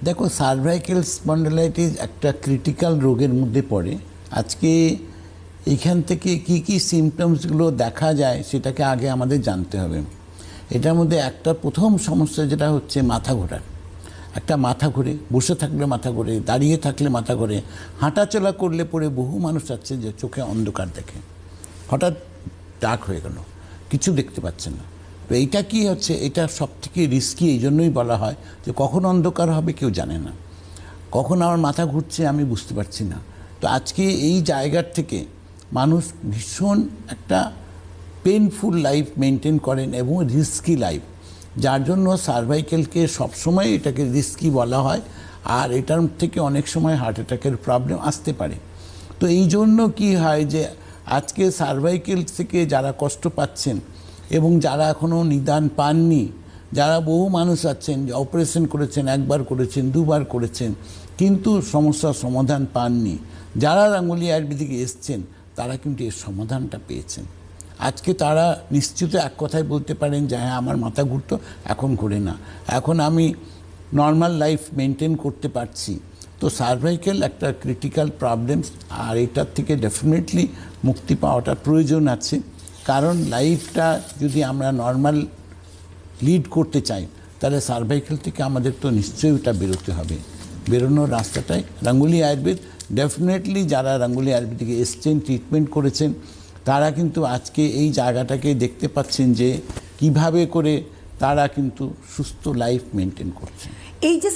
দেখো, cervical spondylitis একটা critical রোগের মধ্যে পড়ে। আজকে এইখান থেকে কি কি সিমটমসগুলো দেখা যায় সেটাকে আগে আমাদের জানতে হবে। এটার মধ্যে একটা প্রথম সমস্যা যেটা হচ্ছে মাথা ঘোরার। একটা মাথা ঘুরে, বসে থাকলে মাথা ঘোরে, দাঁড়িয়ে থাকলে মাথা ঘোরে, হাঁটাচলা করলে পরে বহু মানুষ আছে যে চোখে অন্ধকার দেখে, হঠাৎ ডার্ক হয়ে গেল, কিছু দেখতে পাচ্ছেন না। তো এইটা কি হচ্ছে, এটা সব থেকে রিস্কি। এই জন্যই বলা হয় যে কখন অন্ধকার হবে কেউ জানে না, কখন আমার মাথা ঘুরছে আমি বুঝতে পারছি না। তো আজকে এই জায়গার থেকে মানুষ ভীষণ একটা পেনফুল লাইফ মেনটেন করেন এবং রিস্কি লাইফ, যার জন্য সার্ভাইকেলকে সবসময় এটাকে রিস্কি বলা হয়। আর এটার থেকে অনেক সময় হার্ট অ্যাটাকের প্রবলেম আসতে পারে। তো এই জন্য কী হয় যে আজকে সার্ভাইকেল থেকে যারা কষ্ট পাচ্ছেন এবং যারা এখনও নিদান পাননি, যারা বহু মানুষ আছেন যে অপারেশন করেছেন, একবার করেছেন, দুবার করেছেন, কিন্তু সমস্যার সমাধান পাননি, যারা গাঙ্গুলি আয়ুর্বেদিকে এসছেন তারা কিন্তু এর সমাধানটা পেয়েছেন। আজকে তারা নিশ্চিত এক কথায় বলতে পারেন যে হ্যাঁ, আমার মাথা ঘুরতো, এখন ঘুরে না, এখন আমি নর্মাল লাইফ মেনটেন করতে পারছি। তো সার্ভাইকেল একটা ক্রিটিক্যাল প্রবলেমস, আর এটার থেকে ডেফিনেটলি মুক্তি পাওয়াটা প্রয়োজন আছে। কারণ লাইফটা যদি আমরা নর্মাল লিড করতে চাই তাহলে সার্ভাইকেল থেকে আমাদের তো নিশ্চয়ই ওটা বেরোতে হবে। বেরোনোর রাস্তাটাই গাঙ্গুলি আয়ুর্বেদ। ডেফিনেটলি যারা গাঙ্গুলি আয়ুর্বেদিকে এসছেন, ট্রিটমেন্ট করেছেন, তারা কিন্তু আজকে এই জায়গাটাকে দেখতে পাচ্ছেন যে কিভাবে করে তারা কিন্তু সুস্থ লাইফ মেনটেন করছেন। এই যে